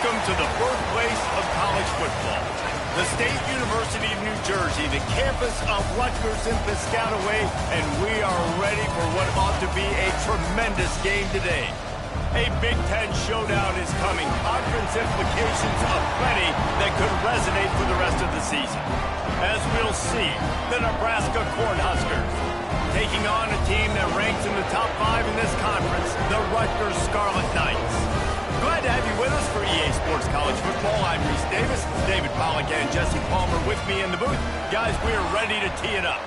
Welcome to the birthplace of college football. The State University of New Jersey, the campus of Rutgers in Piscataway, and we are ready for what ought to be a tremendous game today. A Big Ten showdown is coming. Conference implications aplenty that could resonate for the rest of the season. As we'll see, the Nebraska Cornhuskers taking on a team that ranks in the top 5 in this conference, the Rutgers Scarlet Knights. Glad to have you with us for EA Sports College Football. I'm Reese Davis, David Pollack and Jesse Palmer with me in the booth. Guys, we are ready to tee it up.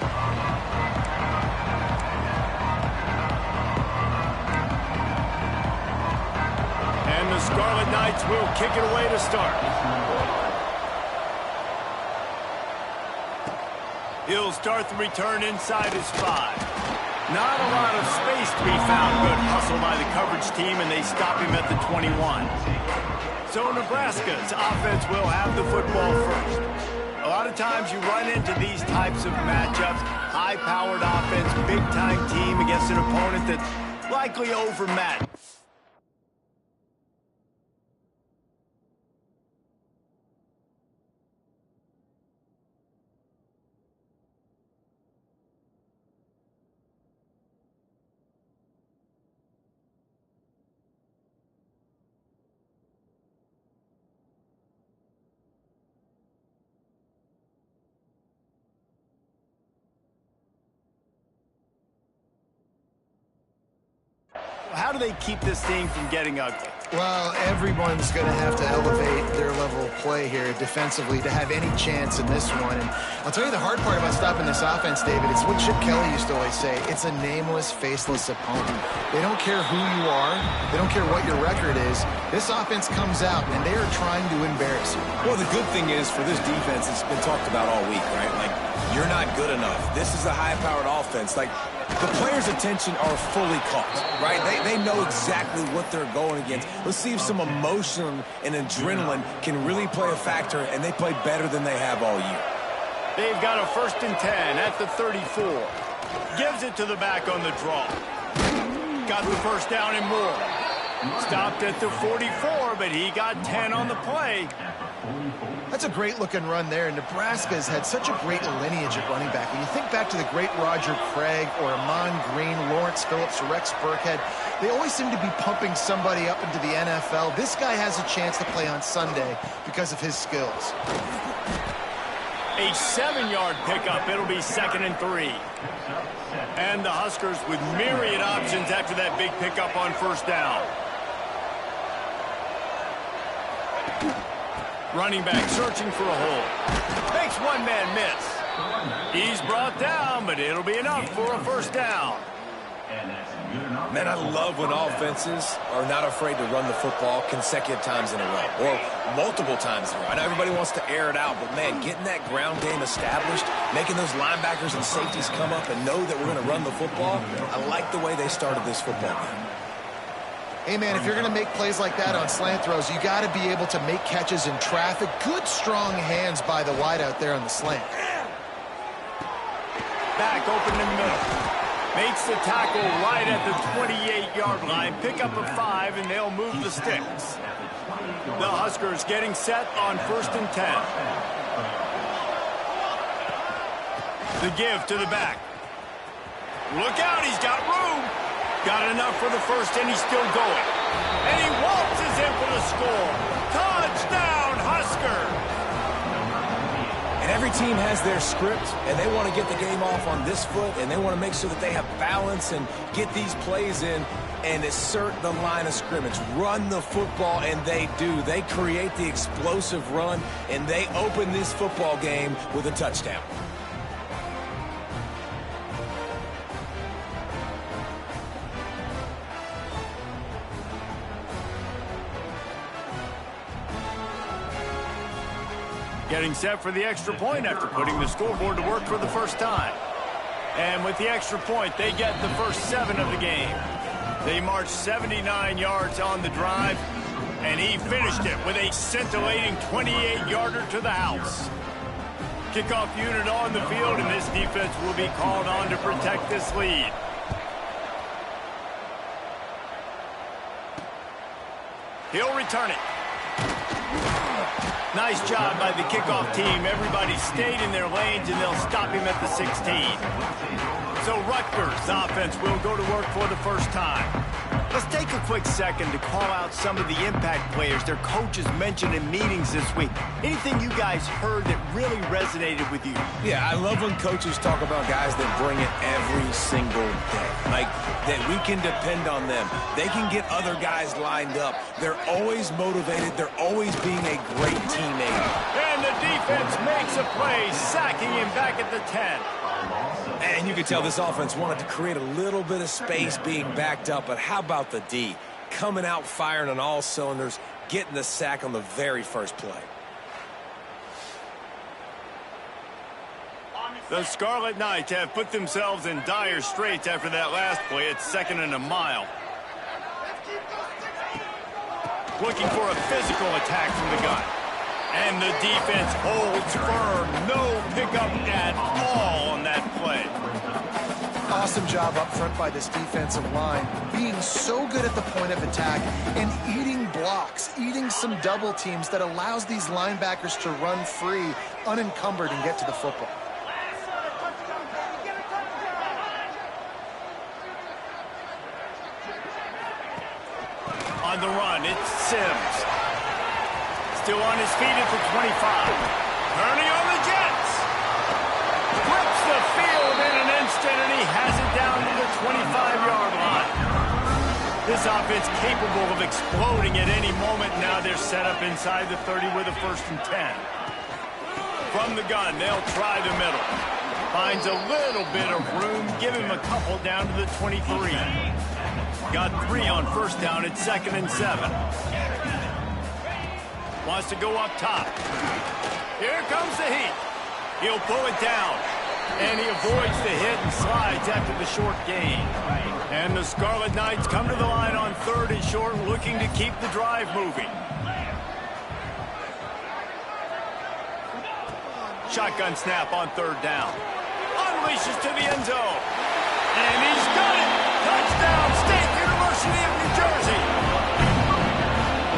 And the Scarlet Knights will kick it away to start. He'll start the return inside his 5. Not a lot of space to be found. Good hustle by the coverage team, and they stop him at the 21. So Nebraska's offense will have the football first. A lot of times you run into these types of matchups. High-powered offense, big-time team against an opponent that's likely overmatched. How do they keep this thing from getting ugly? Well, everyone's going to have to elevate their level of play here defensively to have any chance in this one. And I'll tell you the hard part about stopping this offense, David, it's what Chip Kelly used to always say. It's a nameless, faceless opponent. They don't care who you are. They don't care what your record is. This offense comes out, and they are trying to embarrass you. Well, the good thing is for this defense, it's been talked about all week, right? Like, you're not good enough. This is a high-powered offense. Like, the players' attention are fully caught, right? They know exactly what they're going against. Let's see if some emotion and adrenaline can really play a factor, and they play better than they have all year. They've got a 1st and 10 at the 34. Gives it to the back on the draw. Got the first down and more. Stopped at the 44, but he got 10 on the play. That's a great-looking run there. Nebraska's had such a great lineage at running back. When you think back to the great Roger Craig or Amon Green, Lawrence Phillips, Rex Burkhead, they always seem to be pumping somebody up into the NFL. This guy has a chance to play on Sunday because of his skills. A 7-yard pickup. It'll be 2nd and 3. And the Huskers with myriad options after that big pickup on 1st down. Running back searching for a hole. Makes one man miss. He's brought down, but it'll be enough for a 1st down. Man, I love when offenses are not afraid to run the football consecutive times in a row or multiple times in a row. I know everybody wants to air it out, but, man, getting that ground game established, making those linebackers and safeties come up and know that we're going to run the football, I like the way they started this football game. Hey, man, if you're going to make plays like that on slant throws, you got to be able to make catches in traffic. Good, strong hands by the wideout there on the slant. Back open in the middle. Makes the tackle right at the 28-yard line. Pick up a 5, and they'll move the sticks. The Huskers getting set on 1st and 10. The give to the back. Look out, he's got room. Got enough for the 1st, and he's still going. And he waltzes in for the score. Touchdown, Husker! And every team has their script, and they want to get the game off on this foot, and they want to make sure that they have balance and get these plays in and assert the line of scrimmage. Run the football, and they do. They create the explosive run, and they open this football game with a touchdown. Getting set for the extra point after putting the scoreboard to work for the 1st time. And with the extra point, they get the first 7 of the game. They marched 79 yards on the drive, and he finished it with a scintillating 28-yarder to the house. Kickoff unit on the field, and this defense will be called on to protect this lead. He'll return it. Nice job by the kickoff team. Everybody stayed in their lanes, and they'll stop him at the 16. So Rutgers offense will go to work for the first time. Let's take a quick second to call out some of the impact players their coaches mentioned in meetings this week. Anything you guys heard that really resonated with you? Yeah, I love when coaches talk about guys that bring it every single day. Like, that we can depend on them. They can get other guys lined up. They're always motivated. They're always being a great teammate. And the defense makes a play, sacking him back at the 10. And you can tell this offense wanted to create a little bit of space being backed up, but how about the D? Coming out firing on all cylinders, getting the sack on the very first play. The Scarlet Knights have put themselves in dire straits after that last play. It's 2nd and a mile. Looking for a physical attack from the gun. And the defense holds firm. No pickup at all on that play. Awesome job up front by this defensive line, being so good at the point of attack and eating blocks, eating some double teams that allows these linebackers to run free, unencumbered, and get to the football. On the run, it's Sims. Still on his feet at the 25. Turning on the Jets. Flips the field in an instant, and he has it down to the 25-yard line. This offense capable of exploding at any moment. Now they're set up inside the 30 with a 1st and 10. From the gun, they'll try the middle. Finds a little bit of room. Give him a couple down to the 23. Got 3 on 1st down at 2nd and 7. Wants to go up top. Here comes the heat. He'll pull it down. And he avoids the hit and slides after the short gain. And the Scarlet Knights come to the line on 3rd and short, looking to keep the drive moving. Shotgun snap on 3rd down. Unleashes to the end zone. And he's done it! Touchdown, State University of New Jersey!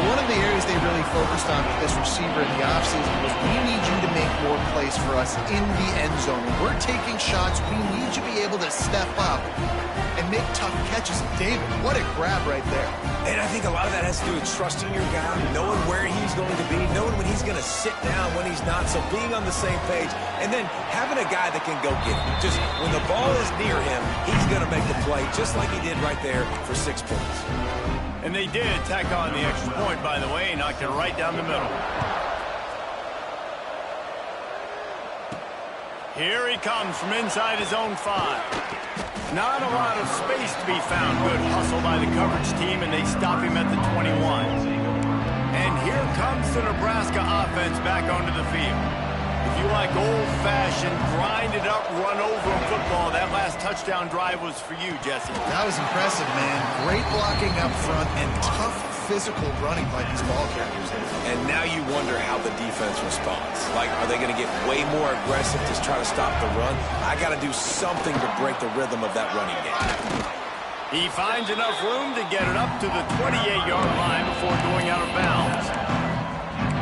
One of the areas they really focused on with this receiver in the offseason was, we need you to make more plays for us in the end zone. When we're taking shots, we need you to be able to step up and make tough catches. David, what a grab right there. And I think a lot of that has to do with trusting your guy, knowing where he's going to be, knowing when he's going to sit down, when he's not, so being on the same page, and then having a guy that can go get it. Just when the ball is near him, he's going to make the play, just like he did right there for 6 points. And they did tack on the extra point, by the way, knocked it right down the middle. Here he comes from inside his own 5. Not a lot of space to be found. Good hustle by the coverage team, and they stop him at the 21. And here comes the Nebraska offense back onto the field. If you like old-fashioned, grind-it-up, run-over football, that last touchdown drive was for you, Jesse. That was impressive, man. Great blocking up front and tough physical running by these ball carriers. And now you wonder how the defense responds. Like, are they going to get way more aggressive to try to stop the run? I got to do something to break the rhythm of that running game. He finds enough room to get it up to the 28-yard line before going out of bounds.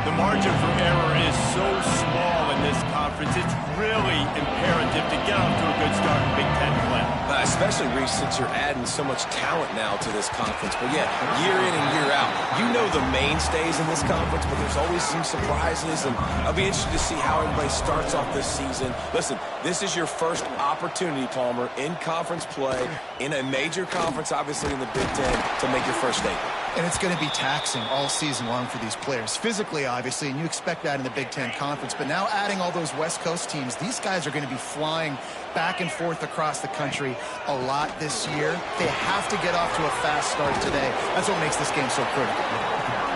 The margin for error is so small in this conference, it's really imperative to get off to a good start in Big Ten play. Especially, Reese, since you're adding so much talent now to this conference. But yeah, year in and year out, you know the mainstays in this conference, but there's always some surprises, and I'll be interested to see how everybody starts off this season. Listen, this is your first opportunity, Palmer, in conference play, in a major conference, obviously in the Big Ten, to make your first statement. And it's going to be taxing all season long for these players. Physically, obviously, and you expect that in the Big Ten Conference. But now adding all those West Coast teams, these guys are going to be flying back and forth across the country a lot this year. They have to get off to a fast start today. That's what makes this game so critical.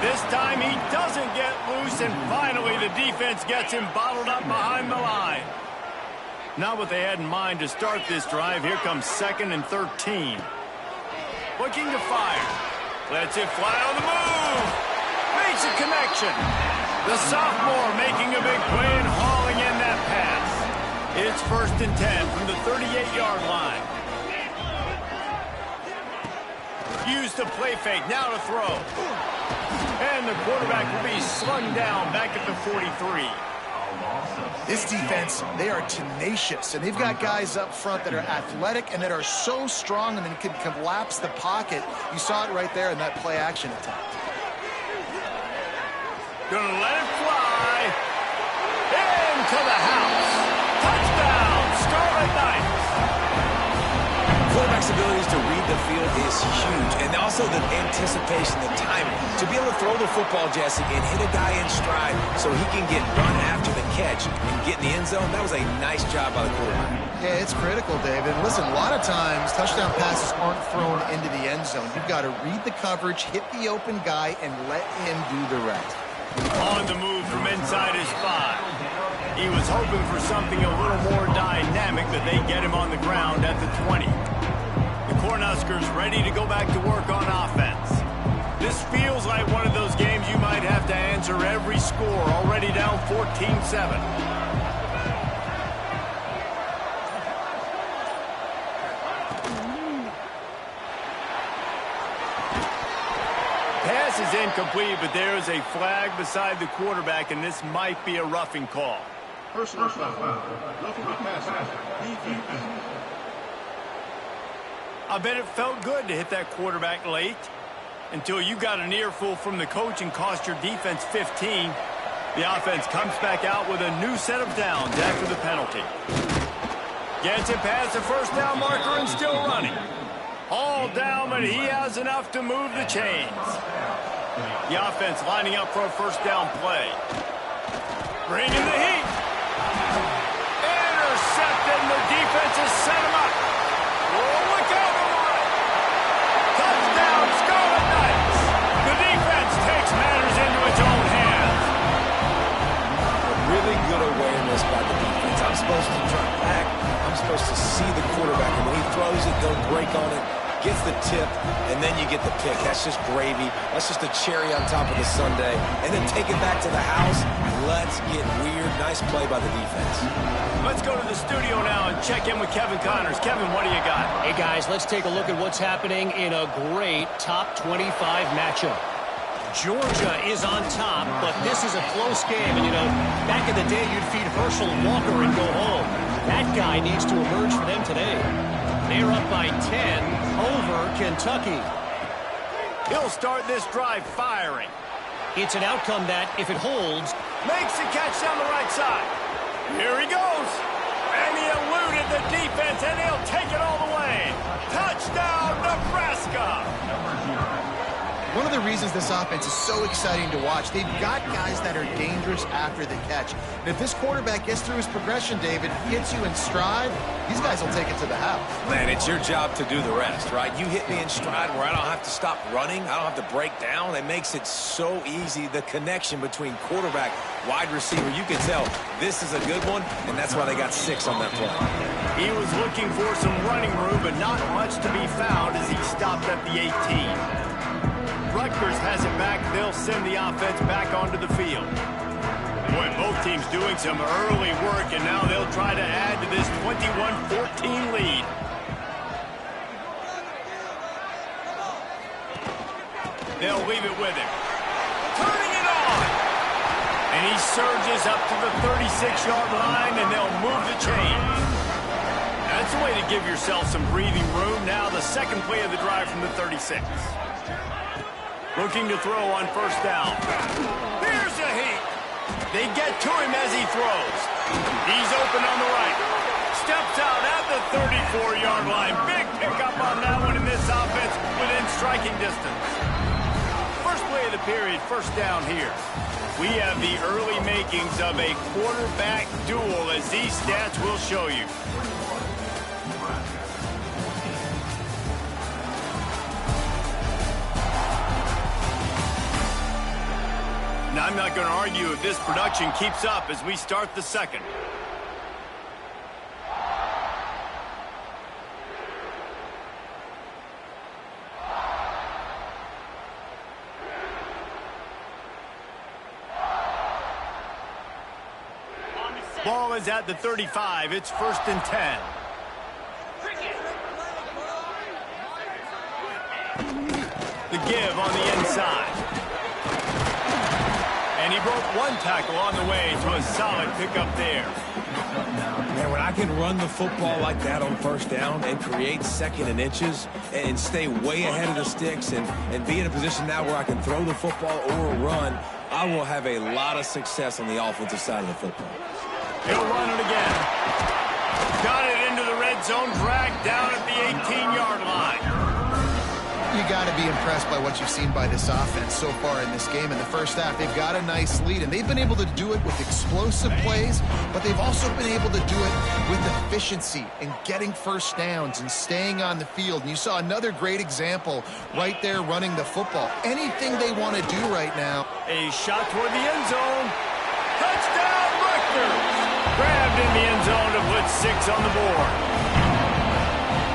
This time he doesn't get loose, and finally the defense gets him bottled up behind the line. Not what they had in mind to start this drive. Here comes 2nd and 13. Looking to fire. Lets it fly on the move. Makes a connection. The sophomore making a big play and hauling in that pass. It's 1st and 10 from the 38-yard line. used the play fake. Now to throw. And the quarterback will be slung down back at the 43. This defense, they are tenacious, and they've got guys up front that are athletic and that are so strong and then can collapse the pocket. You saw it right there in that play-action attempt. Gonna let it fly. Into the house. Touchdown, Scarlet Knights. Quarterback's abilities to read the field is huge, and also the anticipation, the timing. To be able to throw the football, Jesse, and hit a guy in stride so he can get run after the catch and get in the end zone, that was a nice job by the quarterback. Yeah, it's critical, David. Listen, a lot of times touchdown passes aren't thrown into the end zone. You've got to read the coverage, hit the open guy, and let him do the rest. On the move from inside his 5. He was hoping for something a little more dynamic, but they get him on the ground at the 20. The Cornhuskers ready to go back to work on offense. This feels like one of those games you might have to answer every score, already down 14-7. Pass is incomplete, but there is a flag beside the quarterback, and this might be a roughing call. Personal foul. Roughing the passer. I bet it felt good to hit that quarterback late until you got an earful from the coach and cost your defense 15. The offense comes back out with a new set of downs after the penalty. Gets it past the first down marker and still running. All down, but he has enough to move the chains. The offense lining up for a first down play. Bringing the heat. Intercepted, and the defense has set him up. Oh, look out, everyone. Touchdown, Scarlet Knights. The defense takes matters into its own hands. A really good awareness by the defense. I'm supposed to drop back. I'm supposed to see the quarterback, and when he throws it, go break on it. Gets the tip, and then you get the pick. That's just gravy. That's just a cherry on top of the sundae. And then take it back to the house. Let's get weird. Nice play by the defense. Let's go to the studio now and check in with Kevin Connors. Kevin, what do you got? Hey, guys, let's take a look at what's happening in a great top 25 matchup. Georgia is on top, but this is a close game. And, you know, back in the day, you'd feed Herschel Walker and go home. That guy needs to emerge for them today. They're up by 10 over Kentucky. He'll start this drive firing. It's an outcome that, if it holds, makes the catch down the right side. Here he goes. And he eluded the defense, and he'll take it all the way. Touchdown, Nebraska. One of the reasons this offense is so exciting to watch, they've got guys that are dangerous after the catch. And if this quarterback gets through his progression, David, gets you in stride, these guys will take it to the house. Man, it's your job to do the rest, right? You hit me in stride where I don't have to stop running. I don't have to break down. It makes it so easy, the connection between quarterback, wide receiver. You can tell this is a good one, and that's why they got 6 on that play. He was looking for some running room, but not much to be found as he stopped at the 18. Rutgers has it back. They'll send the offense back onto the field. Boy, both teams doing some early work, and now they'll try to add to this 21-14 lead. They'll leave it with him. Turning it on! And he surges up to the 36-yard line, and they'll move the chains. That's a way to give yourself some breathing room. Now the second play of the drive from the 36. Looking to throw on first down. Here's a heat. They get to him as he throws. He's open on the right. Steps out at the 34-yard line. Big pickup on that one in this offense within striking distance. First play of the period, first down here. We have the early makings of a quarterback duel, as these stats will show you. Now, I'm not going to argue if this production keeps up as we start the second. Ball is at the 35. It's 1st and 10. give on the inside. And he broke one tackle on the way to a solid pickup there. Man, when I can run the football like that on first down and create second and inches and stay way ahead of the sticks and be in a position now where I can throw the football or run, I will have a lot of success on the offensive side of the football. He'll run it again. Got it into the red zone, dragged down at the 18-yard line. You got to be impressed by what you've seen by this offense so far in this game. In the first half, they've got a nice lead, and they've been able to do it with explosive plays, but they've also been able to do it with efficiency and getting first downs and staying on the field. And you saw another great example right there running the football. Anything they want to do right now. A shot toward the end zone. Touchdown, Rutgers! Grabbed in the end zone to put 6 on the board.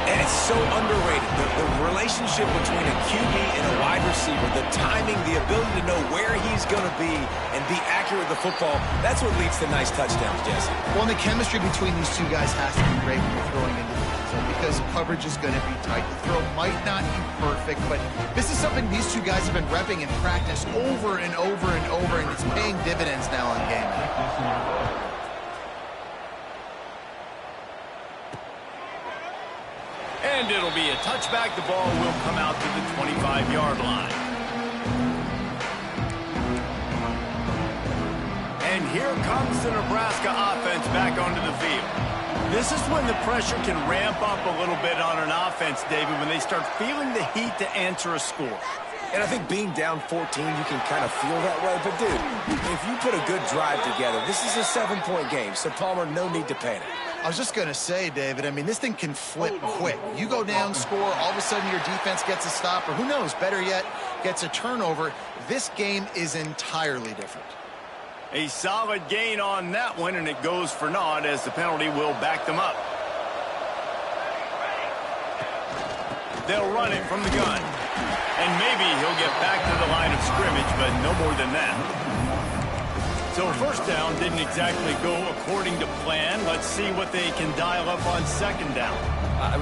And it's so underrated. The relationship between a QB and a wide receiver, the timing, the ability to know where he's going to be and be accurate with the football, that's what leads to nice touchdowns, Jesse. Well, and the chemistry between these two guys has to be great when you're throwing into the end zone because coverage is going to be tight. The throw might not be perfect, but this is something these two guys have been repping in practice over and over and over, and it's paying dividends now on game day. And it'll be a touchback. The ball will come out to the 25-yard line. And here comes the Nebraska offense back onto the field. This is when the pressure can ramp up a little bit on an offense, David, when they start feeling the heat to answer a score. And I think being down 14, you can kind of feel that way. But, dude, if you put a good drive together, this is a 7-point game. So, Palmer, no need to panic. I was just going to say, David, I mean, this thing can flip quick. You go down, score, all of a sudden your defense gets a stop, or who knows, better yet, gets a turnover. This game is entirely different. A solid gain on that one, and it goes for naught as the penalty will back them up. They'll run it from the gun. And maybe he'll get back to the line of scrimmage, but no more than that. So first down didn't exactly go according to plan. Let's see what they can dial up on second down.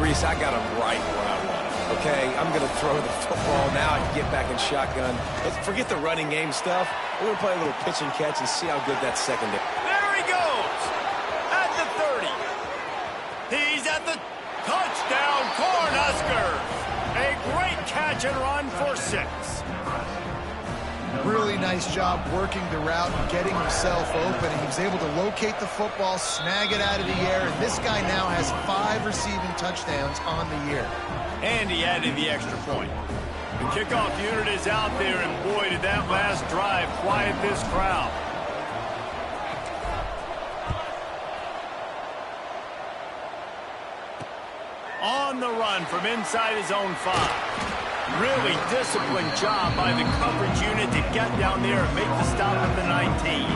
Reese, I got him right where I want him. Okay, I'm going to throw the football. Now I can get back in shotgun. Let's forget the running game stuff. We're going to play a little pitch and catch and see how good that second is. There he goes! At the 30. He's at the touchdown, Cornhuskers! A great catch and run for 6. Really nice job working the route and getting himself open. He was able to locate the football, snag it out of the air, and this guy now has 5 receiving touchdowns on the year. And he added the extra point. The kickoff unit is out there, and boy, did that last drive quiet this crowd. On the run from inside his own 5. Really disciplined job by the coverage unit to get down there and make the stop at the 19.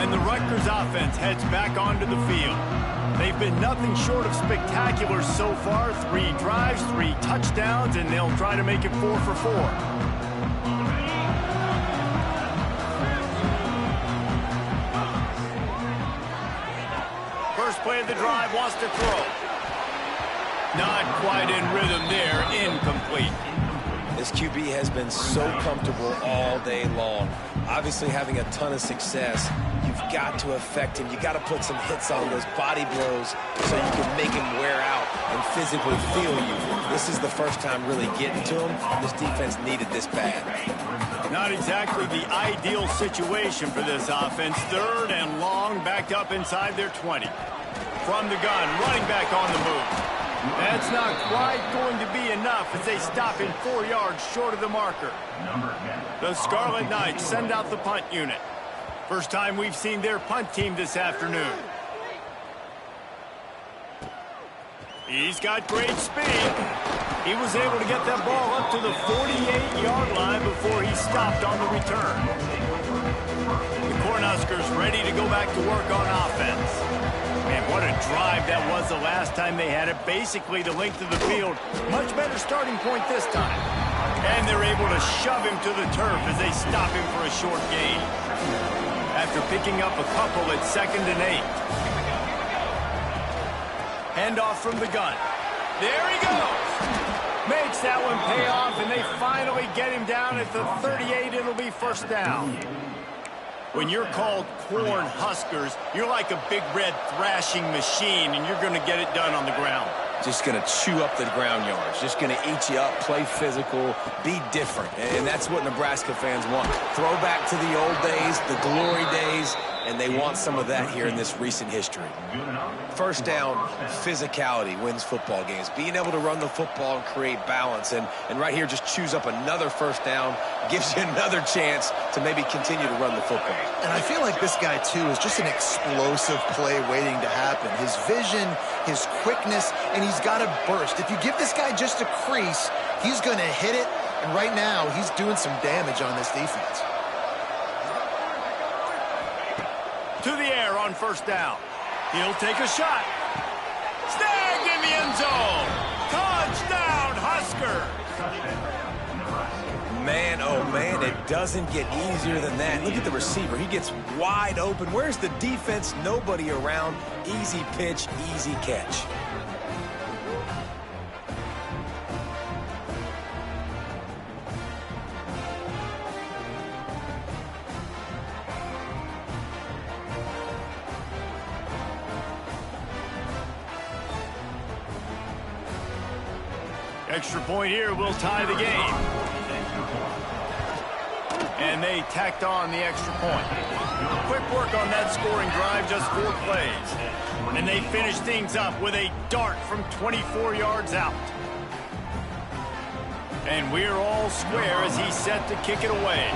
And the Rutgers offense heads back onto the field. They've been nothing short of spectacular so far. 3 drives, 3 touchdowns, and they'll try to make it 4 for 4. First play of the drive, wants to throw. Not quite in rhythm there, incomplete. This QB has been so comfortable all day long. Obviously having a ton of success. You've got to affect him. You've got to put some hits on those body blows so you can make him wear out and physically feel you. This is the first time really getting to him. This defense needed this bad. Not exactly the ideal situation for this offense. 3rd and long, backed up inside their 20. From the gun, running back on the move. That's not quite going to be enough as they stop him 4 yards short of the marker. The Scarlet Knights send out the punt unit. First time we've seen their punt team this afternoon. He's got great speed. He was able to get that ball up to the 48-yard line before he stopped on the return. The Cornhuskers ready to go back to work on offense. Man, what a drive that was the last time they had it. Basically the length of the field. Much better starting point this time. And they're able to shove him to the turf as they stop him for a short gain. After picking up a couple at 2nd and 8. Handoff from the gun. There he goes. Makes that one pay off, and they finally get him down at the 38. It'll be first down. When you're called corn huskers, you're like a big red thrashing machine, and you're going to get it done on the ground. Just going to chew up the ground yards. Just going to eat you up, play physical, be different. And that's what Nebraska fans want. Throw back to the old days, the glory days, and they want some of that here in this recent history. First down, physicality wins football games. Being able to run the football and create balance. And right here, just chews up another first down, gives you another chance to maybe continue to run the football. And I feel like this guy, too, is just an explosive play waiting to happen. His vision, his quickness, and he's got a burst. If you give this guy just a crease, he's going to hit it. And right now, he's doing some damage on this defense. To the air on first down. He'll take a shot. Snagged in the end zone. Touchdown, Huskers. Man, oh man, it doesn't get easier than that. Look at the receiver. He gets wide open. Where's the defense? Nobody around. Easy pitch, easy catch. Extra point here will tie the game. And they tacked on the extra point. Quick work on that scoring drive, just 4 plays. And they finish things up with a dart from 24 yards out. And we're all square as he's set to kick it away.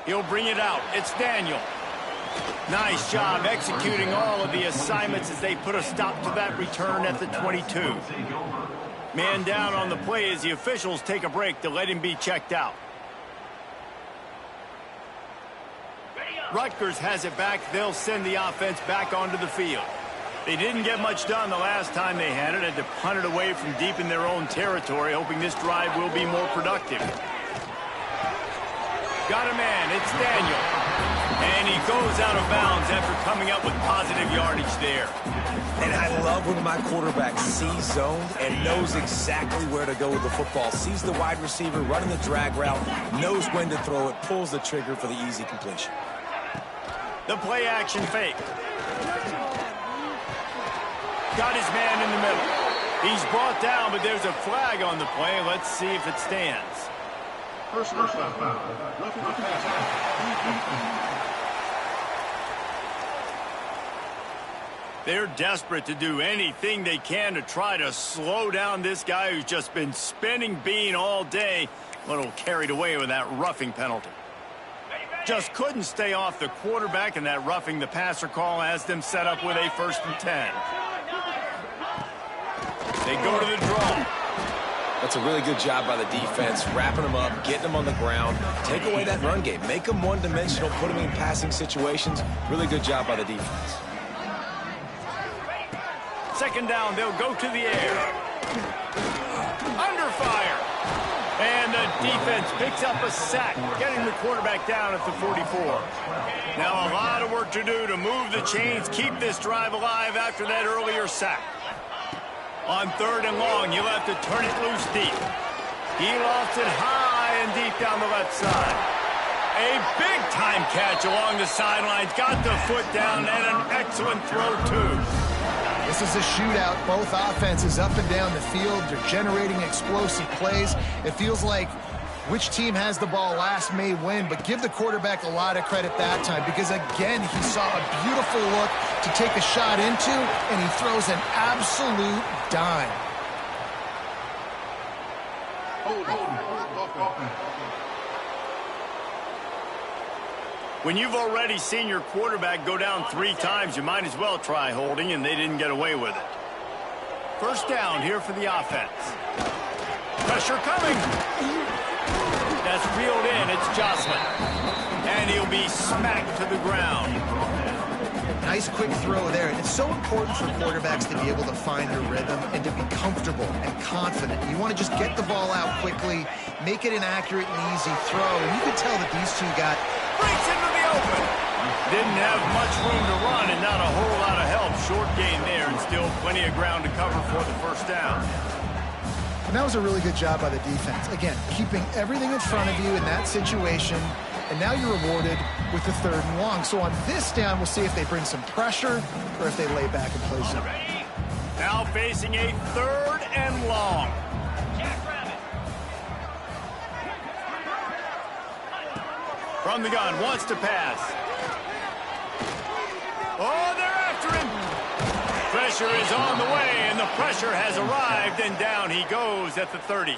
He'll bring it out. It's Daniel. Nice job executing all of the assignments as they put a stop to that return at the 22. Man down on the play as the officials take a break to let him be checked out. Rutgers has it back. They'll send the offense back onto the field. They didn't get much done the last time they had it. Had to punt it away from deep in their own territory, hoping this drive will be more productive. Got a man. It's Daniel. And he goes out of bounds after coming up with positive yardage there. And I love when my quarterback sees zone and knows exactly where to go with the football. Sees the wide receiver running the drag route, knows when to throw it, pulls the trigger for the easy completion. The play action fake. Got his man in the middle. He's brought down, but there's a flag on the play. Let's see if it stands. Personal foul. Roughing the passer. They're desperate to do anything they can to try to slow down this guy who's just been spinning bean all day. A little carried away with that roughing penalty. Just couldn't stay off the quarterback, and that roughing the passer call has them set up with a 1st and 10. They go to the draw. That's a really good job by the defense, wrapping them up, getting them on the ground, take away that run game, make them one-dimensional, put them in passing situations. Really good job by the defense. 2nd down, they'll go to the air. Under fire. And the defense picks up a sack, getting the quarterback down at the 44. Now a lot of work to do to move the chains, keep this drive alive after that earlier sack. On 3rd and long, you'll have to turn it loose deep. He lost it high and deep down the left side. A big-time catch along the sidelines. Got the foot down and an excellent throw, too. This is a shootout. Both offenses up and down the field. They're generating explosive plays. It feels like which team has the ball last may win, but give the quarterback a lot of credit that time because, again, he saw a beautiful look to take a shot into, and he throws an absolute dime. When you've already seen your quarterback go down 3 times, you might as well try holding, and they didn't get away with it. 1st down here for the offense. Pressure coming. That's reeled in. It's Jocelyn. And he'll be smacked to the ground. Nice quick throw there. It's so important for quarterbacks to be able to find their rhythm and to be comfortable and confident. You want to just get the ball out quickly, make it an accurate and easy throw. And you can tell that these two got... Breaks into the open. Didn't have much room to run and not a whole lot of help. Short gain still plenty of ground to cover for the first down. And that was a really good job by the defense. Again, keeping everything in front of you in that situation, and now you're rewarded with the 3rd and long. So on this down, we'll see if they bring some pressure or if they lay back and play some. Now facing a 3rd and long. From the gun, wants to pass. Oh, they're after him. Pressure is on the way, and the pressure has arrived, and down he goes at the 30.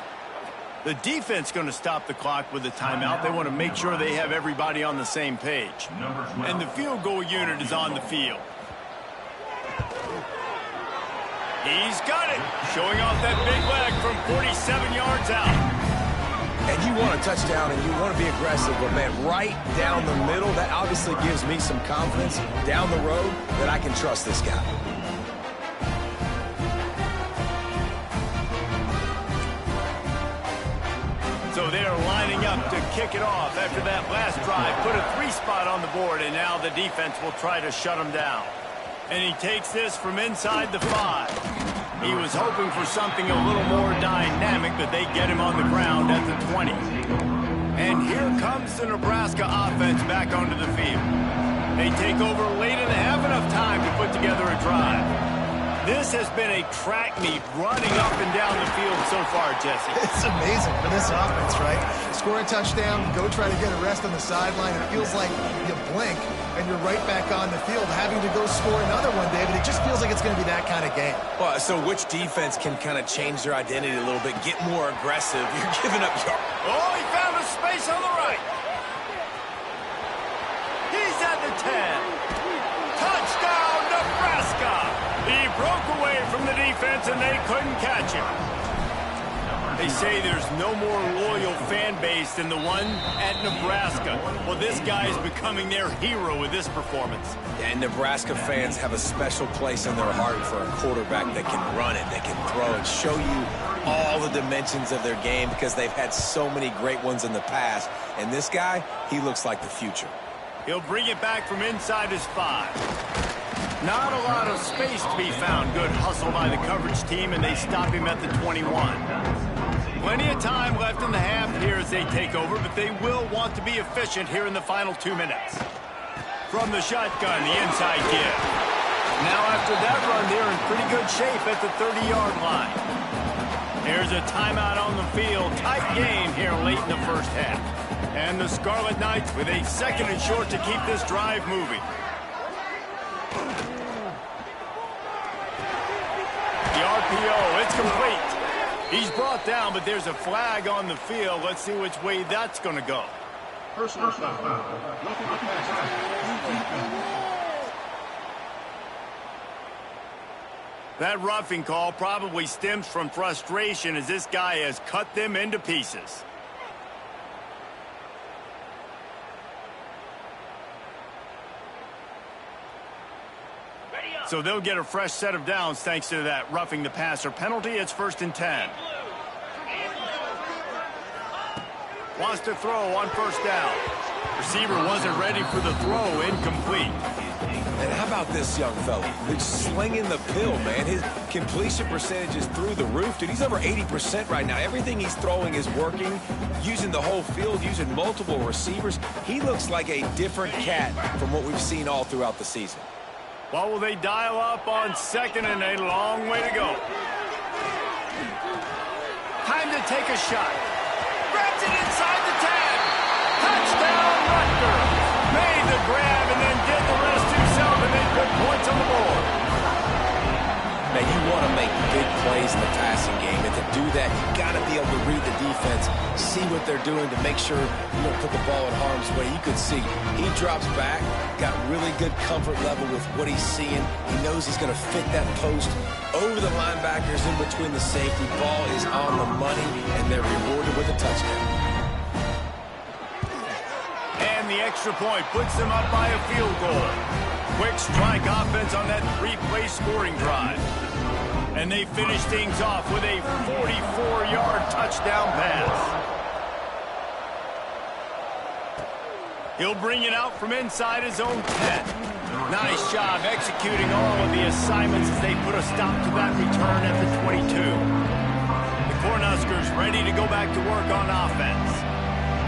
The defense going to stop the clock with a timeout. They want to make sure they have everybody on the same page. And the field goal unit is on the field. He's got it, showing off that big leg from 47 yards out. And you want a touchdown and you want to be aggressive, but man, right down the middle, that obviously gives me some confidence down the road that I can trust this guy. So they're lining up to kick it off after that last drive. Put a 3 spot on the board, and now the defense will try to shut him down. And he takes this from inside the 5. He was hoping for something a little more dynamic, but they get him on the ground at the 20. And here comes the Nebraska offense back onto the field. They take over late and have enough time to put together a drive. This has been a track meet running up and down the field so far, Jesse. It's amazing for this offense, right? Score a touchdown, go try to get a rest on the sideline. It feels like you blink and you're right back on the field having to go score another one, David. It just feels like it's going to be that kind of game. Well, so which defense can kind of change their identity a little bit, get more aggressive? You're giving up yards. Oh, he found a space on the right. He's at the 10. Touchdown, Nebraska. He broke away from the defense, and they couldn't catch him. They say there's no more loyal fan base than the one at Nebraska. Well, this guy is becoming their hero with this performance. And Nebraska fans have a special place in their heart for a quarterback that can run it, that can throw it, show you all the dimensions of their game because they've had so many great ones in the past. And this guy, he looks like the future. He'll bring it back from inside his 5. Not a lot of space to be found. Good hustle by the coverage team, and they stop him at the 21. Plenty of time left in the half here as they take over, but they will want to be efficient here in the final 2 minutes. From the shotgun, the inside give. Now after that run, they're in pretty good shape at the 30-yard line. There's a timeout on the field. Tight game here late in the first half. And the Scarlet Knights with a 2nd and short to keep this drive moving. The RPO, it's complete. He's brought down, but there's a flag on the field. Let's see which way that's going to go. Personal foul. That roughing call probably stems from frustration as this guy has cut them into pieces. So they'll get a fresh set of downs thanks to that roughing the passer penalty. It's 1st and 10. Wants to throw on 1st down. Receiver wasn't ready for the throw, incomplete. And how about this young fella? He's slinging the pill, man. His completion percentage is through the roof. Dude, he's over 80% right now. Everything he's throwing is working, using the whole field, using multiple receivers. He looks like a different cat from what we've seen all throughout the season. Well, will they dial up on 2nd and a long way to go? Time to take a shot. Grabs it inside the 10. Touchdown, Rutgers. Made the grab and then did the rest himself and made good points on the board. Now, you want to make big plays in the passing game, and to do that, you got to be able to read the defense, see what they're doing to make sure you don't put the ball in harm's way. You could see he drops back, got really good comfort level with what he's seeing. He knows he's going to fit that post over the linebackers in between the safety. Ball is on the money, and they're rewarded with a touchdown. And the extra point puts them up by a field goal. Quick strike offense on that 3-play scoring drive. And they finish things off with a 44-yard touchdown pass. He'll bring it out from inside his own 10. Nice job executing all of the assignments as they put a stop to that return at the 22. The Cornhuskers ready to go back to work on offense.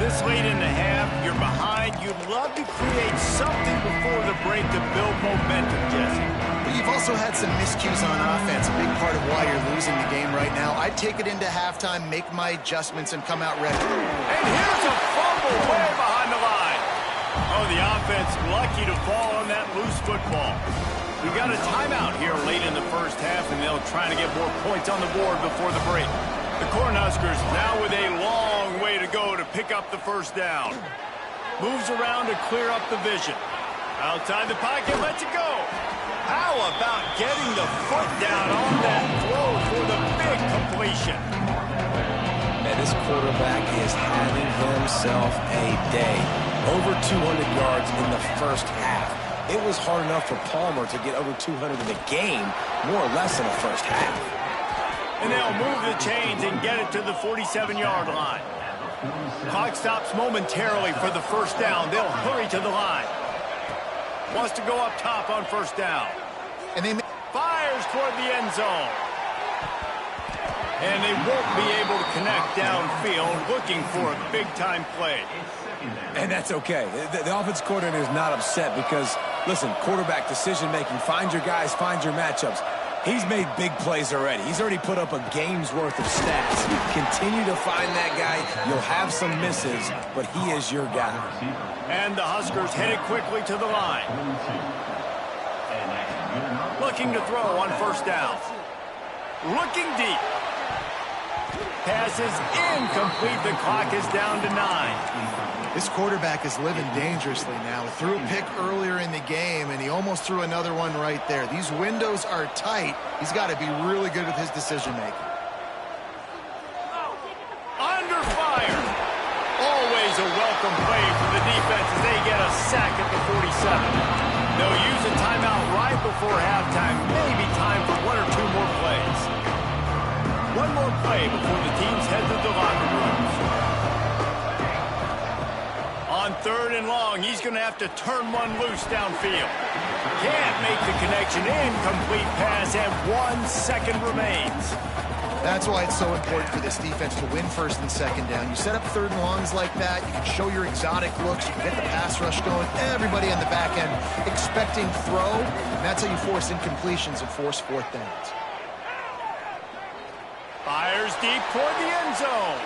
This late in the half, you're behind. You'd love to create something before the break to build momentum, Jesse. But you've also had some miscues on offense, a big part of why you're losing the game right now. I'd take it into halftime, make my adjustments, and come out ready. And here's a fumble way behind the line. Oh, the offense lucky to fall on that loose football. We got a timeout here late in the first half, and they'll try to get more points on the board before the break. The Cornhuskers now with a long way to go to pick up the first down. Moves around to clear up the vision. Outside the pocket, lets it go. How about getting the foot down on that throw for the big completion? Man, this quarterback is having himself a day. Over 200 yards in the first half. It was hard enough for Palmer to get over 200 in the game, more or less in the first half. And they'll move the chains and get it to the 47-yard line. Clock stops momentarily for the first down. They'll hurry to the line. Wants to go up top on first down. And they fires toward the end zone. And they won't be able to connect downfield, looking for a big-time play. And that's okay. The offense coordinator is not upset because, listen, quarterback decision-making, find your guys, find your matchups. He's made big plays already. He's already put up a game's worth of stats. Continue to find that guy. You'll have some misses, but he is your guy. And the Huskers headed quickly to the line. Looking to throw on first down. Looking deep. Pass is incomplete. The clock is down to 9. This quarterback is living dangerously now. He threw a pick earlier in the game, and he almost threw another one right there. These windows are tight. He's got to be really good with his decision-making. Under fire. Always a welcome play for the defense as they get a sack at the 47. They'll use a timeout right before halftime. Maybe time for one or two more plays. One more play before the teams head to the locker rooms. On third and long, he's going to have to turn one loose downfield. Can't make the connection. Incomplete pass, and 1 second remains. That's why it's so important for this defense to win first and second down. You set up third and longs like that, you can show your exotic looks, you can get the pass rush going, everybody on the back end expecting throw, and that's how you force incompletions and force fourth downs. Fires deep toward the end zone.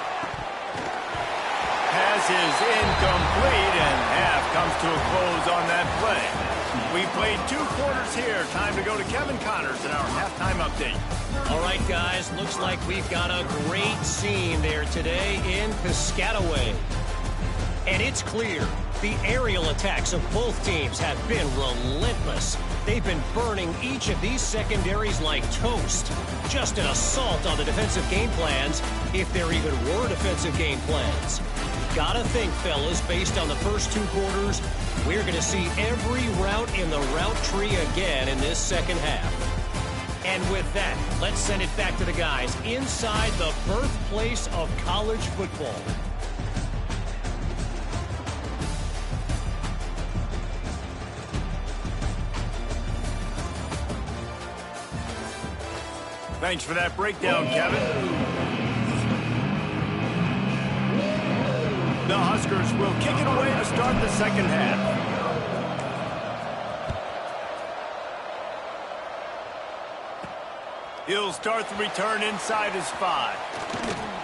Pass is incomplete, and half comes to a close on that play. We played 2 quarters here. Time to go to Kevin Connors in our halftime update. All right, guys, looks like we've got a great scene there today in Piscataway. And it's clear the aerial attacks of both teams have been relentless. They've been burning each of these secondaries like toast. Just an assault on the defensive game plans, if there even were defensive game plans. Gotta think, fellas, based on the first 2 quarters, we're going to see every route in the route tree again in this second half. And with that, let's send it back to the guys inside the birthplace of college football. Thanks for that breakdown, Kevin. The Huskers will kick it away to start the second half. He'll start the return inside his 5.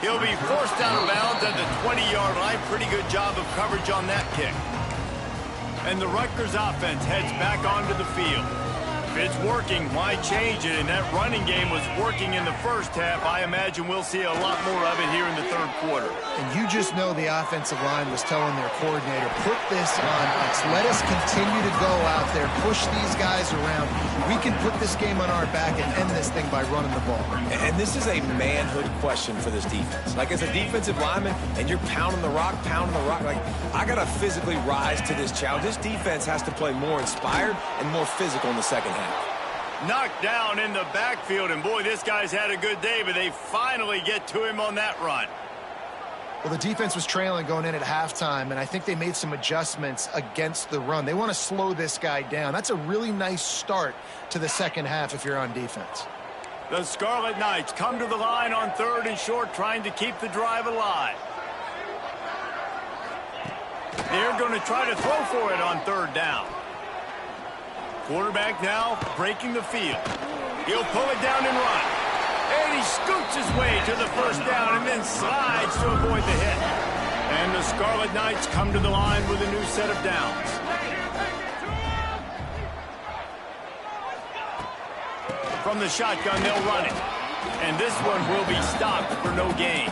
He'll be forced out of bounds at the 20-yard line. Pretty good job of coverage on that kick. And the Rutgers offense heads back onto the field. If it's working, why change it? And that running game was working in the first half. I imagine we'll see a lot more of it here in the third quarter. And you just know the offensive line was telling their coordinator, put this on us. Let us continue to go out there, push these guys around. We can put this game on our back and end this thing by running the ball. And this is a manhood question for this defense. Like, as a defensive lineman, and you're pounding the rock, like, I got to physically rise to this challenge. This defense has to play more inspired and more physical in the second half. Knocked down in the backfield, and boy, this guy's had a good day, but they finally get to him on that run. Well, the defense was trailing going in at halftime, and I think they made some adjustments against the run. They want to slow this guy down. That's a really nice start to the second half if you're on defense. The Scarlet Knights come to the line on 3rd and short, trying to keep the drive alive. They're going to try to throw for it on 3rd down. Quarterback now breaking the field. He'll pull it down and run. And he scoots his way to the first down and then slides to avoid the hit. And the Scarlet Knights come to the line with a new set of downs. From the shotgun, they'll run it. And this one will be stopped for no gain.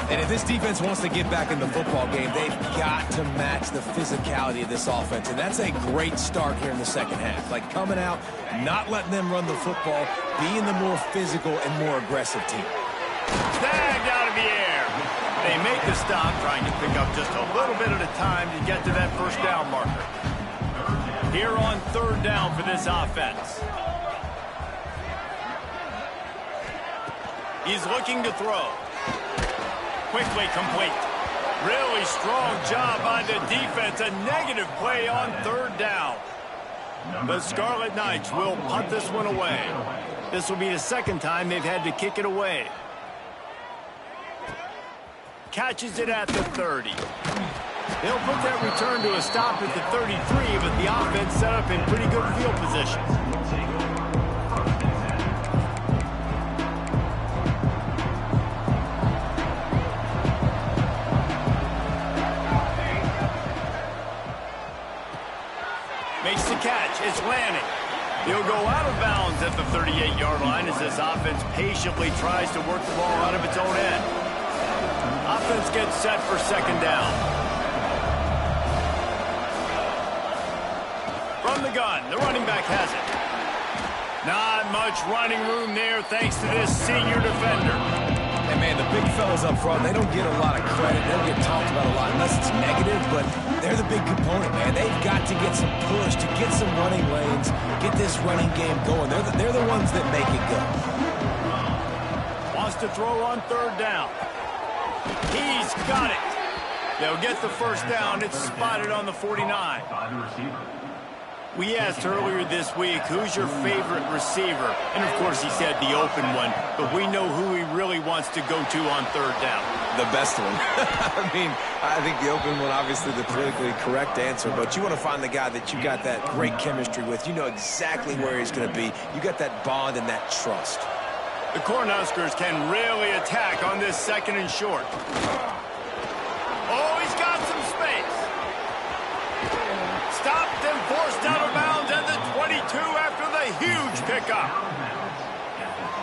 And if this defense wants to get back in the football game, they've got to match the physicality of this offense. And that's a great start here in the second half. Like coming out, not letting them run the football, being the more physical and more aggressive team. Snagged out of the air. They make the stop, trying to pick up just a little bit at a time to get to that first down marker. Here on 3rd down for this offense. He's looking to throw. Quickly complete. Really strong job by the defense. A negative play on 3rd down. The Scarlet Knights will punt this one away. This will be the second time they've had to kick it away. Catches it at the 30. They'll put that return to a stop at the 33, but the offense set up in pretty good field position. Makes the catch. It's landing. He'll go out of bounds at the 38-yard line as this offense patiently tries to work the ball out of its own end. Offense gets set for 2nd down. From the gun, the running back has it. Not much running room there thanks to this senior defender. And man, the big fellas up front, they don't get a lot of credit. They don't get talked about a lot unless it's negative, but they're the big component, man. They've got to get some push, to get some running lanes, get this running game going. They're the ones that make it go. Wants to throw on 3rd down. He's got it. They'll get the first down. It's spotted on the 49. We asked earlier this week, who's your favorite receiver? And, of course, he said the open one. But we know who he really wants to go to on 3rd down. The best one. I mean, I think the open one, obviously the politically correct answer. But you want to find the guy that you got that great chemistry with. You know exactly where he's going to be. You got that bond and that trust. The Cornhuskers can really attack on this 2nd and short. Oh, he's got some space. Stopped and forced out of bounds at the 22 after the huge pickup.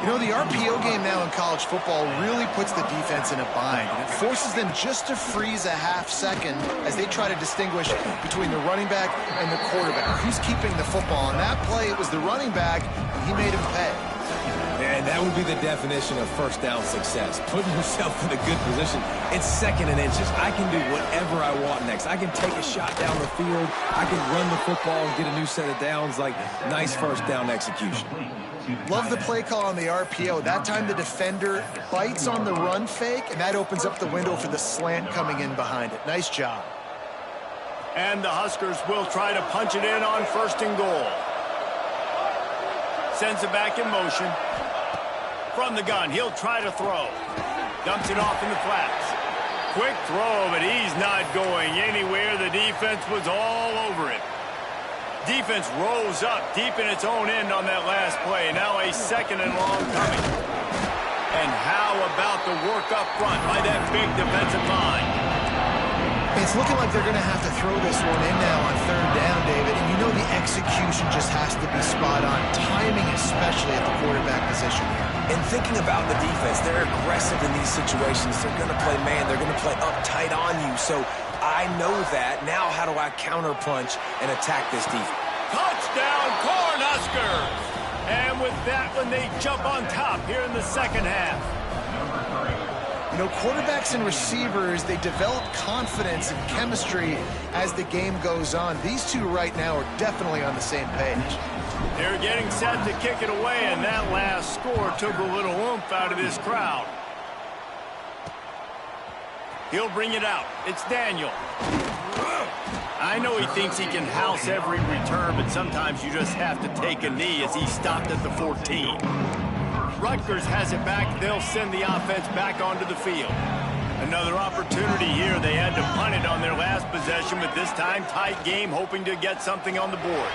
You know, the RPO game now in college football really puts the defense in a bind. And it forces them just to freeze a half second as they try to distinguish between the running back and the quarterback. Who's keeping the football? On that play, it was the running back, and he made him pay. And that would be the definition of first down success. Putting yourself in a good position. It's 2nd and inches. I can do whatever I want next. I can take a shot down the field. I can run the football and get a new set of downs. Like, nice first down execution. Love the play call on the RPO. That time the defender bites on the run fake, and that opens up the window for the slant coming in behind it. Nice job. And the Huskers will try to punch it in on 1st and goal. Sends it back in motion. From the gun, he'll try to throw. Dumps it off in the flats. Quick throw, but he's not going anywhere. The defense was all over it. Defense rolls up deep in its own end on that last play. Now a 2nd and long coming. And how about the work up front by that big defensive line? It's looking like they're going to have to throw this one in now on 3rd down, David. And you know the execution just has to be spot on. Timing especially at the quarterback position here. And thinking about the defense, they're aggressive in these situations. They're going to play man. They're going to play up tight on you. So I know that. Now how do I counterpunch and attack this defense? Touchdown, Cornhuskers! And with that one, they jump on top here in the 2nd half. You know, quarterbacks and receivers, they develop confidence and chemistry as the game goes on. These two right now are definitely on the same page. They're getting set to kick it away, and that last score took a little oomph out of this crowd. He'll bring it out. It's Daniel. I know he thinks he can house every return, but sometimes you just have to take a knee as he stopped at the 14. Rutgers has it back. They'll send the offense back onto the field. Another opportunity here. They had to punt it on their last possession, but this time tight game, hoping to get something on the board.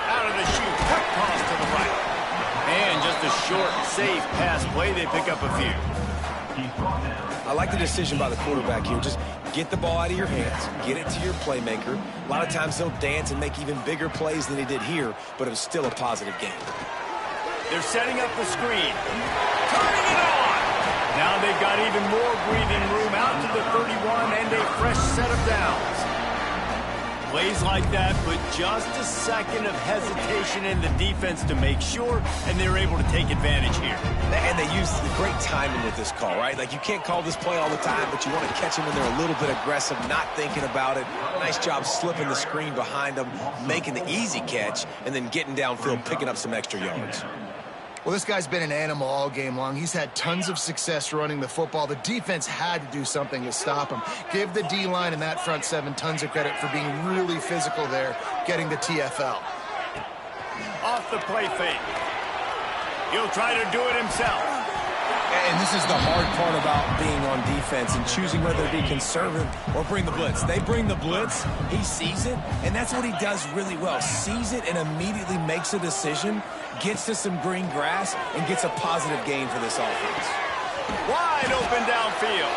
Out of the chute, quick toss to the right. And just a short, safe pass play. They pick up a few. I like the decision by the quarterback here. Just get the ball out of your hands, get it to your playmaker. A lot of times he'll dance and make even bigger plays than he did here, but it was still a positive game. They're setting up the screen. Turning it on! Now they've got even more breathing room out to the 31 and a fresh set of downs. Plays like that put just a second of hesitation in the defense to make sure, and they're able to take advantage here. And they used great timing with this call, right? Like, you can't call this play all the time, but you want to catch them when they're a little bit aggressive, not thinking about it. Nice job slipping the screen behind them, making the easy catch, and then getting downfield, picking up some extra yards. Well, this guy's been an animal all game long. He's had tons of success running the football. The defense had to do something to stop him. Give the D-line and that front seven tons of credit for being really physical there, getting the TFL. Off the play fake. He'll try to do it himself. And this is the hard part about being on defense and choosing whether to be conservative or bring the blitz. They bring the blitz, he sees it, and that's what he does really well. Sees it and immediately makes a decision, gets to some green grass, and gets a positive gain for this offense. Wide open downfield.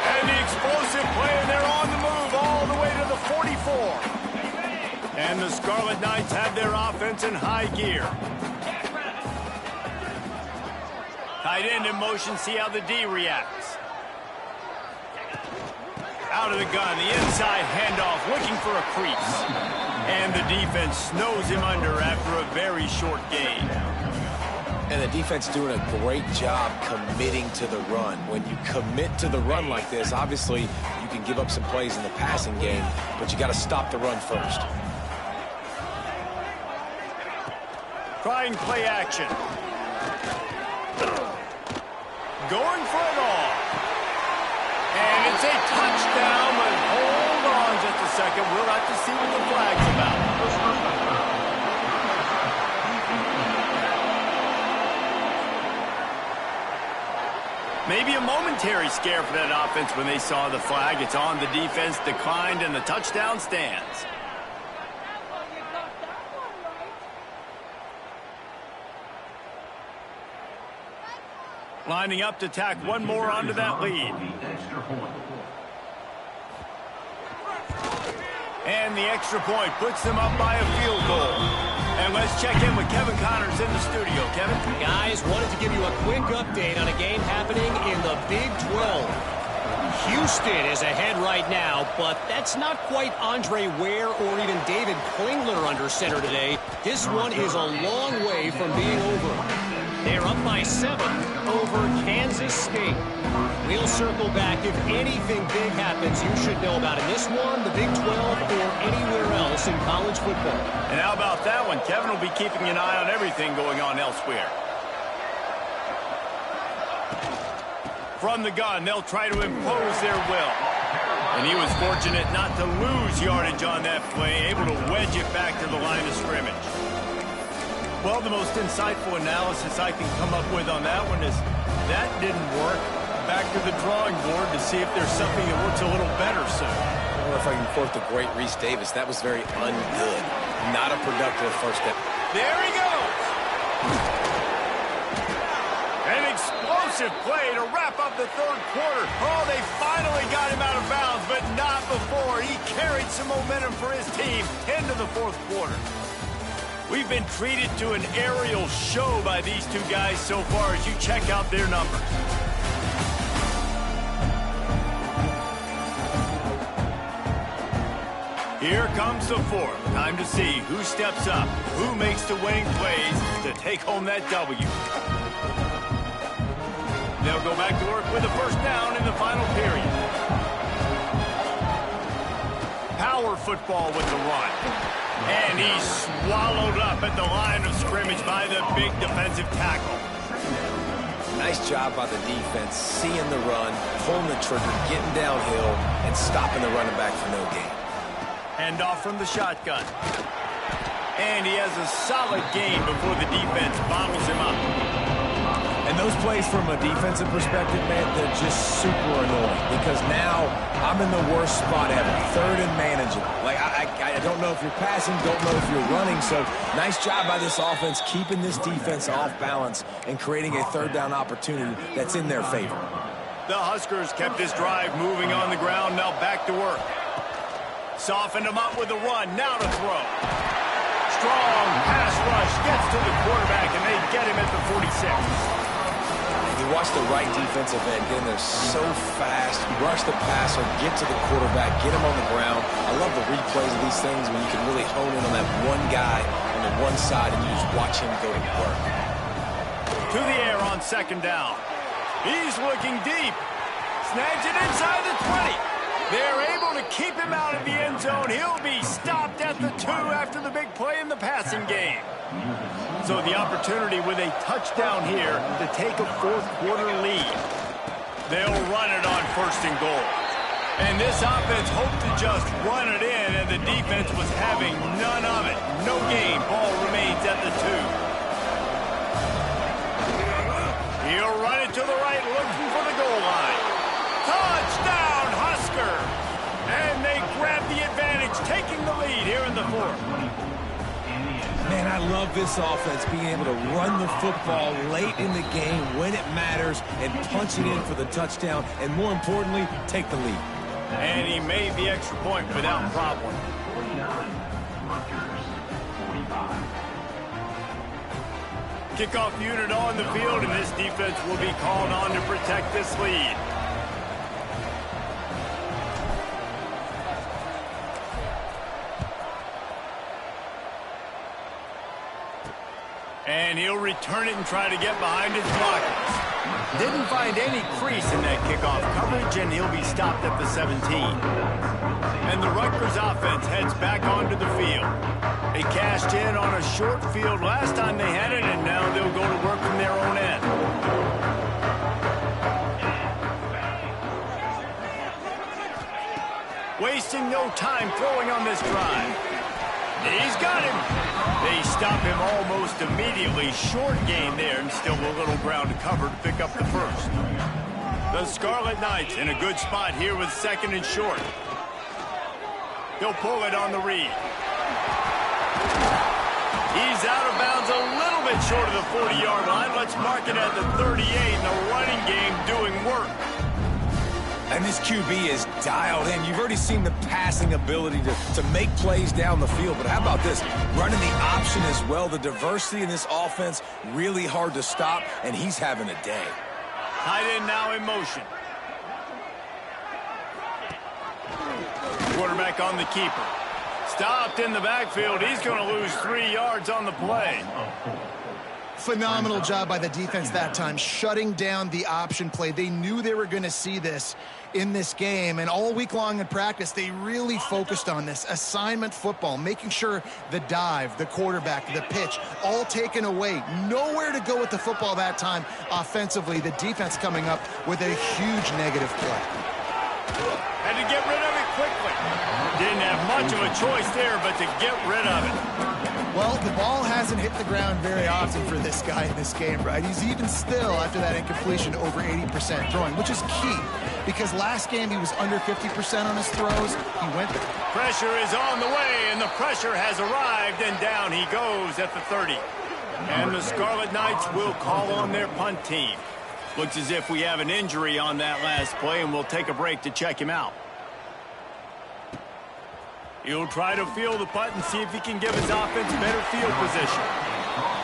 And the explosive play, and they're on the move all the way to the 44. And the Scarlet Knights have their offense in high gear. Tight end in motion, see how the D reacts. Out of the gun, the inside handoff, looking for a crease. And the defense snows him under after a very short gain. And the defense doing a great job committing to the run. When you commit to the run like this, obviously you can give up some plays in the passing game, but you got to stop the run first. Trying play action. Going for it all. And it's a touchdown, but hold on just a second. We'll have to see what the flag's about. Maybe a momentary scare for that offense when they saw the flag. It's on, the defense declined, and the touchdown stands. Lining up to tack one more onto that lead. And the extra point puts them up by a field goal. And let's check in with Kevin Connors in the studio. Kevin? Guys, wanted to give you a quick update on a game happening in the Big 12. Houston is ahead right now, but that's not quite Andre Ware or even David Klingler under center today. This one is a long way from being over. They're up by 7 over Kansas State. We'll circle back if anything big happens you should know about in this one, the Big 12, or anywhere else in college football. And how about that one? Kevin will be keeping an eye on everything going on elsewhere. From the gun, they'll try to impose their will. And he was fortunate not to lose yardage on that play, able to wedge it back to the line of scrimmage. Well, the most insightful analysis I can come up with on that one is that didn't work. Back to the drawing board to see if there's something that works a little better soon. I wonder if I can quote the great Reese Davis. That was very ungood. Not a productive first step. There he goes. An explosive play to wrap up the third quarter. Oh, they finally got him out of bounds, but not before. He carried some momentum for his team into the fourth quarter. We've been treated to an aerial show by these two guys so far as you check out their numbers. Here comes the fourth. Time to see who steps up, who makes the winning plays to take home that W. They'll go back to work with a first down in the final period. Power football with the run. And he's swallowed up at the line of scrimmage by the big defensive tackle. Nice job by the defense, seeing the run, pulling the trigger, getting downhill, and stopping the running back for no gain. Hand off from the shotgun. And he has a solid gain before the defense bottles him up. And those plays from a defensive perspective, man, they're just super annoying because now I'm in the worst spot ever, third and manageable. Like, I don't know if you're passing, don't know if you're running, so nice job by this offense keeping this defense off balance and creating a third down opportunity that's in their favor. The Huskers kept this drive moving on the ground, now back to work. Softened him up with a run, now to throw. Strong pass rush, gets to the quarterback, and they get him at the 46. You watch the right defensive end get in there so fast, rush the passer, get to the quarterback, get him on the ground. I love the replays of these things when you can really hone in on that one guy on the one side and you just watch him go to work. To the air on second down. He's looking deep. Snags it inside the 20. They're able to keep him out of the end zone. He'll be stopped at the 2 after the big play in the passing game. So the opportunity with a touchdown here to take a fourth-quarter lead. They'll run it on first and goal. And this offense hoped to just run it in, and the defense was having none of it. No gain. Ball remains at the 2. He'll run it to the right, looking for the goal line. Touchdown, Husker! And they grab the advantage, taking the lead here in the fourth. Man, I love this offense being able to run the football late in the game when it matters and punch it in for the touchdown and, more importantly, take the lead. And he made the extra point without problem. Kickoff unit on the field, and this defense will be called on to protect this lead. And he'll return it and try to get behind his blockers. Didn't find any crease in that kickoff coverage, and he'll be stopped at the 17. And the Rutgers offense heads back onto the field. They cashed in on a short field last time they had it, and now they'll go to work from their own end. Wasting no time throwing on this drive. He's got him. They stop him almost immediately. Short gain there, and still a little ground to cover to pick up the first. The Scarlet Knights in a good spot here with second and short. He'll pull it on the read. He's out of bounds a little bit short of the 40-yard line. Let's mark it at the 38, and the running game doing work. And this QB is dialed in. You've already seen the passing ability to make plays down the field. But how about this? Running the option as well. The diversity in this offense, really hard to stop, and he's having a day. Tight end now in motion. Quarterback on the keeper. Stopped in the backfield. He's going to lose 3 yards on the play. Phenomenal job by the defense that time, shutting down the option play. They knew they were going to see this in this game, and all week long in practice, they really focused on this assignment football, making sure the dive, the quarterback, the pitch, all taken away. Nowhere to go with the football that time offensively. The defense coming up with a huge negative play. Had to get rid of it quickly. Didn't have much of a choice there, but to get rid of it. Well, the ball hasn't hit the ground very often for this guy in this game, right? He's even still, after that incompletion, over 80% throwing, which is key, because last game he was under 50% on his throws. He went there. Pressure is on the way, and the pressure has arrived, and down he goes at the 30. And the Scarlet Knights will call on their punt team. Looks as if we have an injury on that last play, and we'll take a break to check him out. He'll try to field the punt and see if he can give his offense better field position.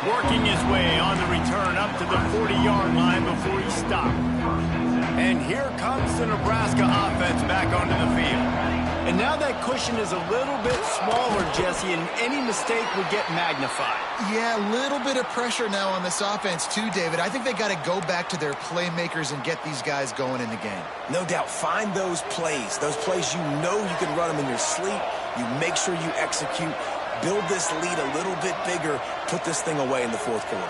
Working his way on the return up to the 40-yard line before he stopped. And here comes the Nebraska offense back onto the field. And now that cushion is a little bit smaller, Jesse, and any mistake would get magnified. Yeah, a little bit of pressure now on this offense too, David. I think they got to go back to their playmakers and get these guys going in the game. No doubt. Find those plays you know you can run them in your sleep. You make sure you execute, build this lead a little bit bigger, put this thing away in the fourth quarter.